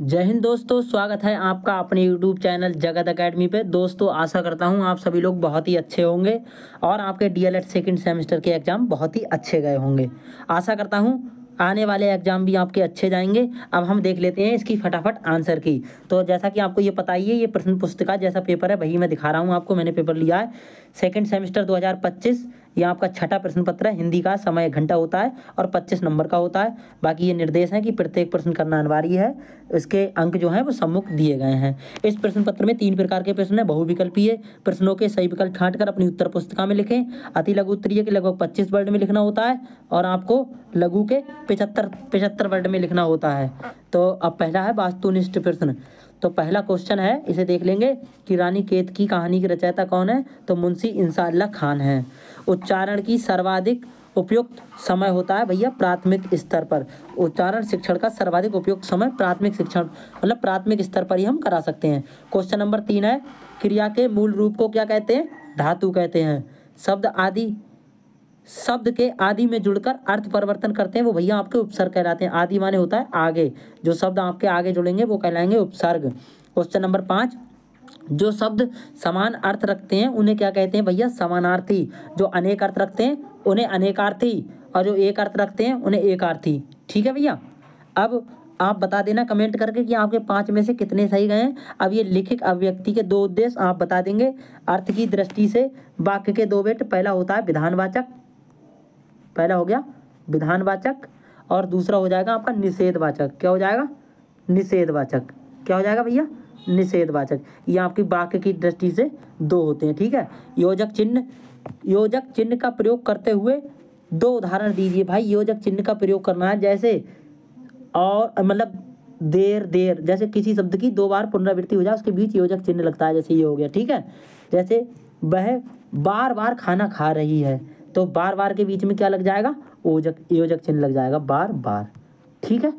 जय हिंद दोस्तों, स्वागत है आपका अपने YouTube चैनल जगत एकेडमी पे। दोस्तों आशा करता हूँ आप सभी लोग बहुत ही अच्छे होंगे और आपके डीएलएड सेकंड सेमेस्टर के एग्ज़ाम बहुत ही अच्छे गए होंगे। आशा करता हूँ आने वाले एग्ज़ाम भी आपके अच्छे जाएंगे। अब हम देख लेते हैं इसकी फटाफट आंसर की। तो जैसा कि आपको ये पता ही है, ये प्रश्न पुस्तिका जैसा पेपर है, वही मैं दिखा रहा हूँ आपको। मैंने पेपर लिया है सेकंड सेमेस्टर 2025। ये आपका छठा प्रश्न पत्र है। हिंदी का समय घंटा होता है और 25 नंबर का होता है। बाकी ये निर्देश है कि प्रत्येक प्रश्न करना अनिवार्य है। इसके अंक जो हैं वो सम्मुख दिए गए हैं। इस प्रश्न पत्र में 3 प्रकार के प्रश्न है। बहुविकल्पीय प्रश्नों के सही विकल्प छांटकर अपनी उत्तर पुस्तिका में लिखें। अति लघु उत्तरीय के लगभग 25 वर्ड में लिखना होता है और आपको लघु के 75 वर्ड में लिखना होता है। तो अब पहला है वास्तुनिष्ठ प्रश्न। तो पहला क्वेश्चन है, इसे देख लेंगे कि रानी केत की कहानी के रचयिता कौन है। तो मुंशी इंसाअल्लाह खान है। उच्चारण की सर्वाधिक उपयुक्त समय होता है भैया प्राथमिक स्तर पर। उच्चारण शिक्षण का सर्वाधिक उपयुक्त समय प्राथमिक शिक्षण मतलब प्राथमिक स्तर पर ही हम करा सकते हैं। क्वेश्चन नंबर 3 है, क्रिया के मूल रूप को क्या कहते हैं? धातु कहते हैं। शब्द के आदि में जुड़कर अर्थ परिवर्तन करते हैं वो भैया आपके उपसर्ग कहलाते हैं। आदि माने होता है आगे, जो शब्द आपके आगे जुड़ेंगे वो कहलाएंगे उपसर्ग। क्वेश्चन नंबर 5, जो शब्द समान अर्थ रखते हैं उन्हें क्या कहते हैं भैया? समानार्थी। जो अनेक अर्थ रखते हैं उन्हें अनेकार्थी और जो एक अर्थ रखते हैं उन्हें एकार्थी। ठीक है भैया। अब आप बता देना कमेंट करके कि आपके 5 में से कितने सही गए हैं। अब ये लिखित अभिव्यक्ति के 2 उद्देश्य आप बता देंगे। अर्थ की दृष्टि से वाक्य के 2 बेट, पहला होता है विधानवाचक, पहला हो गया विधानवाचक और दूसरा हो जाएगा आपका निषेधवाचक। क्या हो जाएगा? निषेधवाचक। क्या हो जाएगा भैया? निषेधवाचक। ये आपकी वाक्य की दृष्टि से 2 होते हैं। ठीक है। योजक चिन्ह का प्रयोग करते हुए 2 उदाहरण दीजिए भाई। योजक चिन्ह का प्रयोग करना है जैसे और मतलब देर, जैसे किसी शब्द की 2 बार पुनरावृत्ति हो जाए उसके बीच योजक चिन्ह लगता है, जैसे ये हो गया। ठीक है। जैसे वह बार बार खाना खा रही है, तो बार बार के बीच में क्या लग जाएगा? योजक चिन्ह लग जाएगा, बार बार। ठीक है।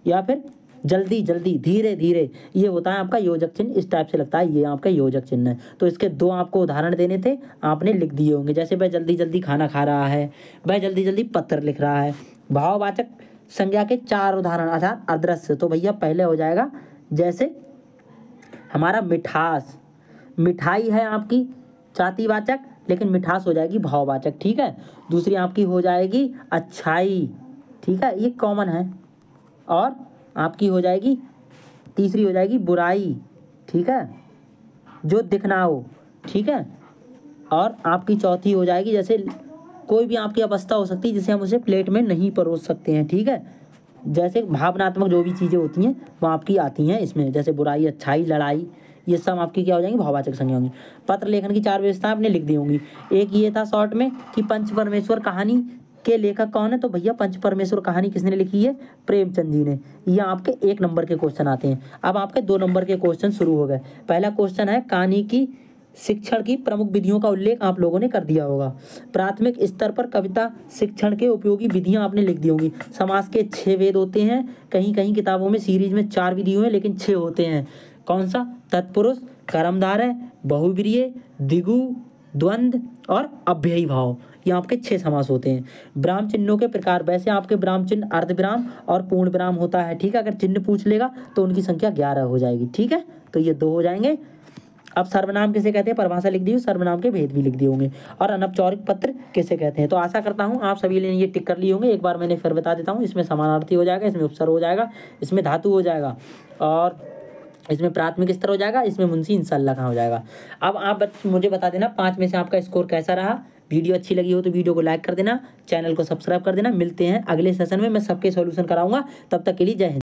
या फिर जल्दी, धीरे धीरे, ये होता है आपका योजक चिन्ह, इस टाइप से लगता है, ये आपका योजक चिन्ह है। तो इसके 2 आपको उदाहरण देने थे, आपने लिख दिए होंगे। जैसे वह जल्दी जल्दी खाना खा रहा है, वह जल्दी जल्दी पत्र लिख रहा है। भाववाचक संज्ञा के 4 उदाहरण अर्थात अदृश्य। तो भैया पहले हो जाएगा जैसे हमारा मिठास, मिठाई है आपकी जातिवाचक, लेकिन मिठास हो जाएगी भाववाचक। ठीक है। दूसरी आपकी हो जाएगी अच्छाई। ठीक है, ये कॉमन है। और आपकी हो जाएगी तीसरी हो जाएगी बुराई। ठीक है, जो दिखना हो। ठीक है। और आपकी चौथी हो जाएगी जैसे कोई भी आपकी अवस्था हो सकती है जिसे हम उसे प्लेट में नहीं परोस सकते हैं। ठीक है। जैसे भावनात्मक जो भी चीज़ें होती हैं वो आपकी आती हैं इसमें, जैसे बुराई, अच्छाई, लड़ाई, ये सब आपकी क्या हो जाएंगी? भाववाचक संज्ञा होंगी। पत्र लेखन की 4 व्यवस्थाएं आपने लिख दी होंगी। एक ये था शॉर्ट में कि पंच परमेश्वर कहानी के लेखक कौन है। तो भैया पंच परमेश्वर कहानी किसने लिखी है? प्रेमचंद जी ने। ये आपके 1 नंबर के क्वेश्चन आते हैं। अब आपके 2 नंबर के क्वेश्चन शुरू हो गए। पहला क्वेश्चन है, कहानी की शिक्षण की प्रमुख विधियों का उल्लेख आप लोगों ने कर दिया होगा। प्राथमिक स्तर पर कविता शिक्षण के उपयोगी विधियां आपने लिख दी होंगी। समास के 6 वेद होते हैं। कहीं कहीं किताबों में सीरीज में 4 विधि हुए लेकिन 6 होते हैं। कौन सा? तत्पुरुष, कर्मधारय, बहुव्रीहि, द्विगु, द्वंद्व और अव्ययी भाव। ये आपके 6 समास होते हैं। विराम चिन्हों के प्रकार, वैसे आपके विराम चिन्ह अर्धविराम और पूर्ण विराम होता है। ठीक है। अगर चिन्ह पूछ लेगा तो उनकी संख्या 11 हो जाएगी। ठीक है। तो ये 2 हो जाएंगे। अब सर्वनाम किसे कहते हैं? परिभाषा लिख दी हो, सर्वनाम के भेद भी लिख दिए होंगे। और अनौपचारिक पत्र किसे कहते हैं? तो आशा करता हूँ आप सभी ने ये टिक कर लिए होंगे। एक बार मैंने फिर बता देता हूँ। इसमें समानार्थी हो जाएगा, इसमें उपसर्ग हो जाएगा, इसमें धातु हो जाएगा और इसमें प्राथमिक स्तर हो जाएगा, इसमें मुंशी इंसाअल्लाह खां हो जाएगा। अब आप मुझे बता देना 5 में से आपका स्कोर कैसा रहा। वीडियो अच्छी लगी हो तो वीडियो को लाइक कर देना, चैनल को सब्सक्राइब कर देना। मिलते हैं अगले सेशन में, मैं सबके सॉल्यूशन कराऊंगा। तब तक के लिए जय हिंद।